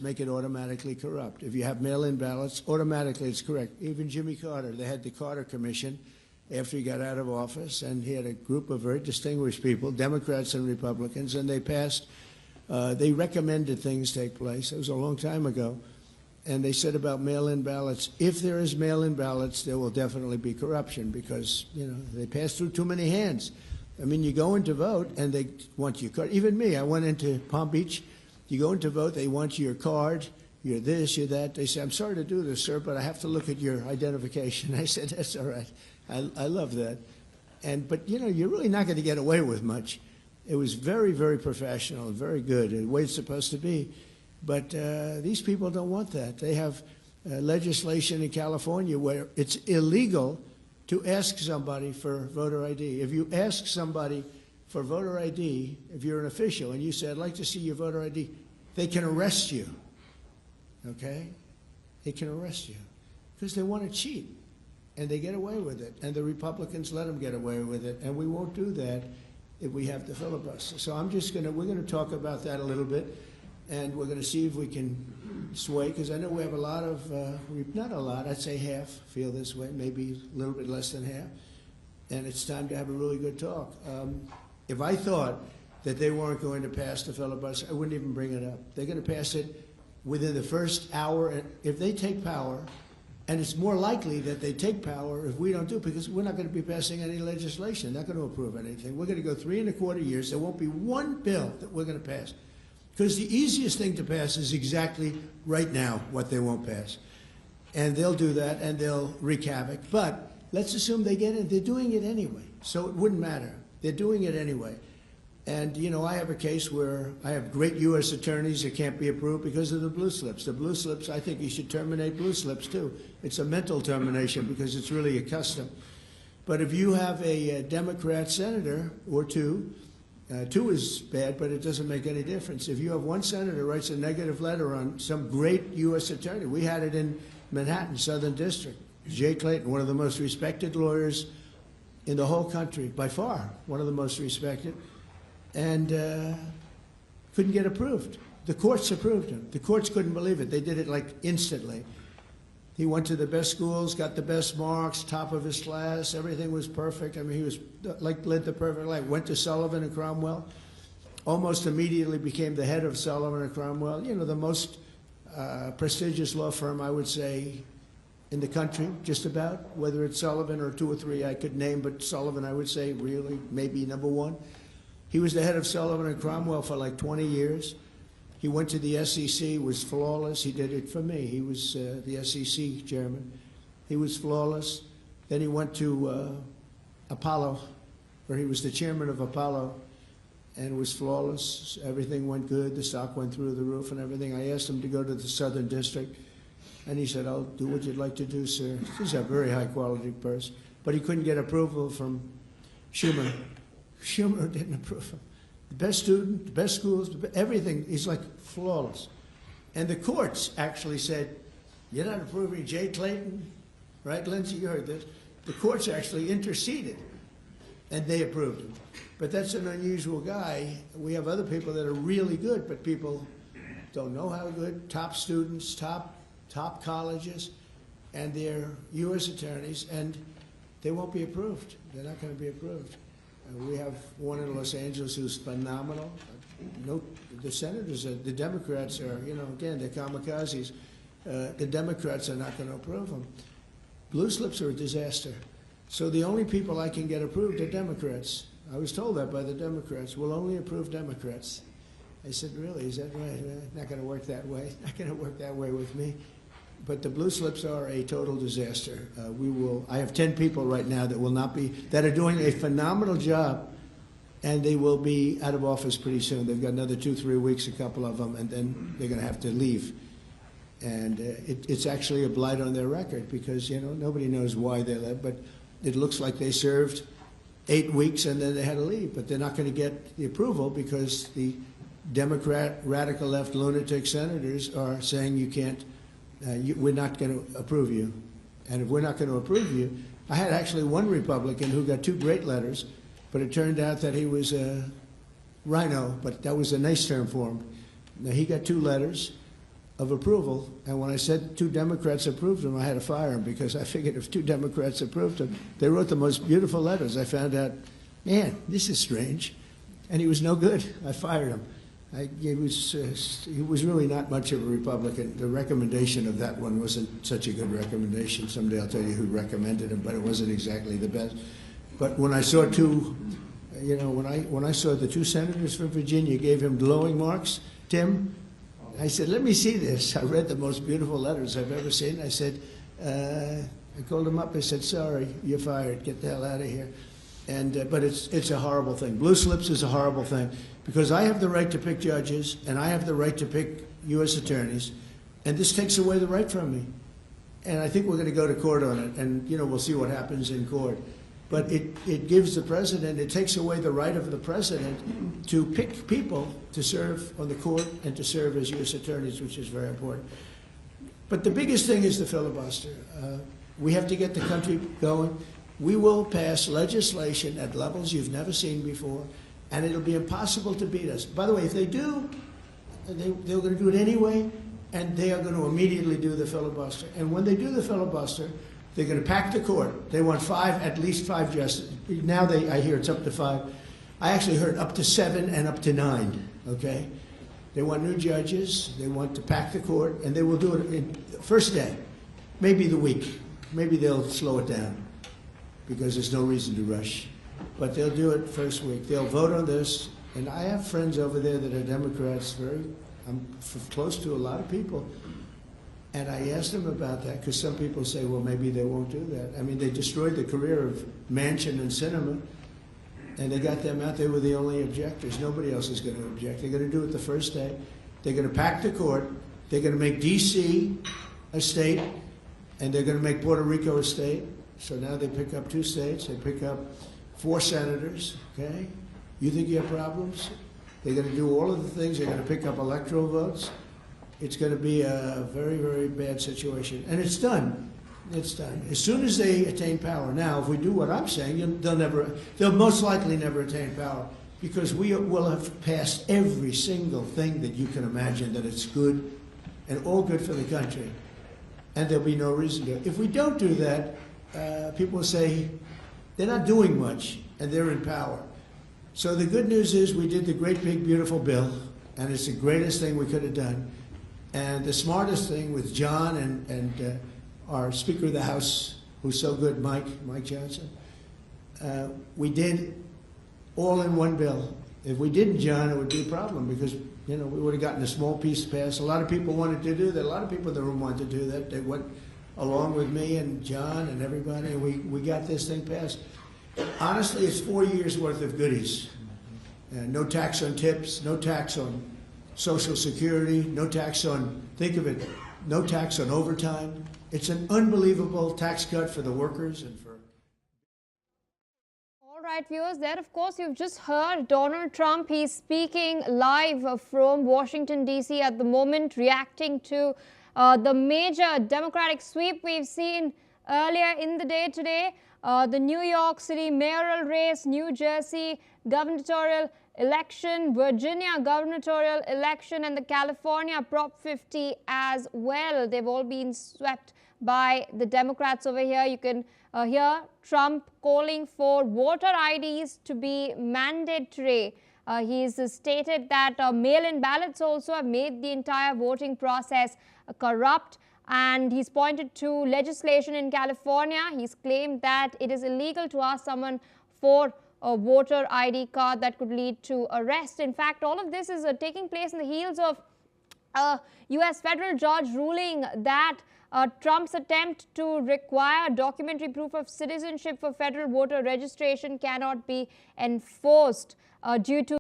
make it automatically corrupt. If you have mail-in ballots, automatically it's correct. Even Jimmy Carter, they had the Carter Commission after he got out of office, and he had a group of very distinguished people, Democrats and Republicans, and they passed, they recommended things take place. It was a long time ago. And they said about mail-in ballots, if there is mail-in ballots, there will definitely be corruption because, you know, they pass through too many hands. I mean, you go in to vote, and they want your card. Even me, I went into Palm Beach. You go in to vote, they want your card, you're this, you're that. They say, I'm sorry to do this, sir, but I have to look at your identification. I said, that's all right. I love that. But, you know, you're really not going to get away with much. It was very, very professional, very good, the way it's supposed to be. But these people don't want that. They have legislation in California where it's illegal to ask somebody for voter ID. If you ask somebody for voter ID, if you're an official and you say, I'd like to see your voter ID, they can arrest you, okay? They can arrest you because they want to cheat, and they get away with it, and the Republicans let them get away with it, and we won't do that if we have the filibuster. So we're going to talk about that a little bit, and we're going to see if we can sway, because I know we have a lot of, not a lot, I'd say half feel this way, maybe a little bit less than half, and it's time to have a really good talk. If I thought that they weren't going to pass the filibuster, I wouldn't even bring it up. They're going to pass it within the first hour. And if they take power, and it's more likely that they take power if we don't do it, because we're not going to be passing any legislation, not going to approve anything. We're going to go 3¼ years. There won't be one bill that we're going to pass. Because the easiest thing to pass is exactly right now what they won't pass. And they'll do that, and they'll wreak havoc. But let's assume they get it. They're doing it anyway, so it wouldn't matter. They're doing it anyway. And, you know, I have a case where I have great U.S. attorneys that can't be approved because of the blue slips. The blue slips, I think you should terminate blue slips, too. It's a mental termination because it's really a custom. But if you have a Democrat senator or two is bad, but it doesn't make any difference. If you have one senator writes a negative letter on some great U.S. attorney, we had it in Manhattan, Southern District. Jay Clayton, one of the most respected lawyers in the whole country, by far, one of the most respected, and couldn't get approved. The courts approved him. The courts couldn't believe it. They did it like instantly. He went to the best schools, got the best marks, top of his class, everything was perfect. I mean, he was led the perfect life. Went to Sullivan and Cromwell, almost immediately became the head of Sullivan and Cromwell, you know, the most prestigious law firm, I would say, in the country, just about, whether it's Sullivan or 2 or 3 I could name, but Sullivan, I would say, really, maybe #1. He was the head of Sullivan and Cromwell for like 20 years. He went to the SEC, was flawless. He did it for me. He was the SEC chairman. He was flawless. Then he went to Apollo, where he was the chairman of Apollo, and was flawless. Everything went good. The stock went through the roof and everything. I asked him to go to the Southern District. And he said, I'll do what you'd like to do, sir. He's a very high-quality person. But he couldn't get approval from Schumer. Schumer didn't approve him. The best student, the best schools, everything. He's like flawless. And the courts actually said, you're not approving Jay Clayton, right, Lindsey? You heard this. The courts actually interceded, and they approved him. But that's an unusual guy. We have other people that are really good, but people don't know how good. Top students, top colleges, and they're U.S. attorneys, and they won't be approved. They're not going to be approved. We have one in Los Angeles who's phenomenal. The senators, the Democrats are, you know, again, they're kamikazes. The Democrats are not going to approve them. Blue slips are a disaster. So the only people I can get approved are Democrats. I was told that by the Democrats. We'll only approve Democrats. I said, really, is that right? Not going to work that way. Not going to work that way with me. But the blue slips are a total disaster. I have 10 people right now that are doing a phenomenal job, and they will be out of office pretty soon. They've got another 2-3 weeks, a couple of them, and then they're going to have to leave. And it's actually a blight on their record because, you know, nobody knows why they left, but it looks like they served 8 weeks and then they had to leave. But they're not going to get the approval because the Democrat, radical left lunatic senators are saying you can't, we're not going to approve you. And if we're not going to approve you, I had actually one Republican who got 2 great letters, but it turned out that he was a rhino, but that was a nice term for him. Now, he got 2 letters. of approval. And when I said 2 Democrats approved them, I had to fire them because I figured if 2 Democrats approved them, they wrote the most beautiful letters. I found out, man, this is strange. And he was no good. I fired him. He was really not much of a Republican. The recommendation of that one wasn't such a good recommendation. Someday I'll tell you who recommended him, but it wasn't exactly the best. But when I saw when I saw the 2 senators from Virginia gave him glowing marks, Tim, I said, let me see this. I read the most beautiful letters I've ever seen. I said, I called him up. I said, sorry, you're fired. Get the hell out of here. And but it's a horrible thing. Blue slips is a horrible thing because I have the right to pick judges and I have the right to pick U.S. attorneys, and this takes away the right from me. And I think we're going to go to court on it, and we'll see what happens in court. But it gives the president, it takes away the right of the president to pick people to serve on the court and to serve as U.S. attorneys, which is very important. But the biggest thing is the filibuster. We have to get the country going. We will pass legislation at levels you've never seen before, and it'll be impossible to beat us. By the way, if they do, they're going to do it anyway, and they are going to immediately do the filibuster. And when they do the filibuster, they're going to pack the court. They want at least five justices. Now I hear it's up to 5. I actually heard up to 7 and up to 9, okay? They want new judges. They want to pack the court, and they will do it in the first day, maybe the week. Maybe they'll slow it down because there's no reason to rush. But they'll do it first week. They'll vote on this. And I have friends over there that are Democrats. I'm close to a lot of people. And I asked them about that because some people say, well, maybe they won't do that. I mean, they destroyed the career of Manchin and Sinema, and they got them out. They were the only objectors. Nobody else is going to object. They're going to do it the first day. They're going to pack the court. They're going to make D.C. a state, and they're going to make Puerto Rico a state. So now they pick up 2 states. They pick up 4 senators, okay? You think you have problems? They're going to do all of the things. They're going to pick up electoral votes. It's going to be a very, very bad situation. And it's done. It's done. As soon as they attain power. Now, if we do what I'm saying, they'll most likely never attain power because we will have passed every single thing that you can imagine that it's good and all good for the country. And there'll be no reason to. If we don't do that, people will say they're not doing much and they're in power. So the good news is we did the great, big, beautiful bill, and it's the greatest thing we could have done. And the smartest thing with John and our Speaker of the House, who's so good, Mike Johnson, we did all in one bill. If we didn't, John, it would be a problem because we would have gotten a small piece passed. A lot of people wanted to do that. A lot of people in the room wanted to do that. They went along with me and John and everybody, and we got this thing passed. Honestly, it's 4 years worth of goodies. No tax on tips, no tax on Social Security, no tax on, think of it, no tax on overtime. It's an unbelievable tax cut for the workers and for... All right, viewers, there, of course, you've just heard Donald Trump. He's speaking live from Washington, D.C. at the moment, reacting to the major Democratic sweep we've seen earlier in the day today. The New York City mayoral race, New Jersey gubernatorial election, Virginia gubernatorial election, and the California Prop 50 as well. They've all been swept by the Democrats over here. You can hear Trump calling for voter IDs to be mandatory. He's stated that mail-in ballots also have made the entire voting process corrupt. And he's pointed to legislation in California. He's claimed that it is illegal to ask someone for a voter ID card that could lead to arrest. In fact, all of this is taking place in the heels of a U.S. federal judge ruling that Trump's attempt to require documentary proof of citizenship for federal voter registration cannot be enforced due to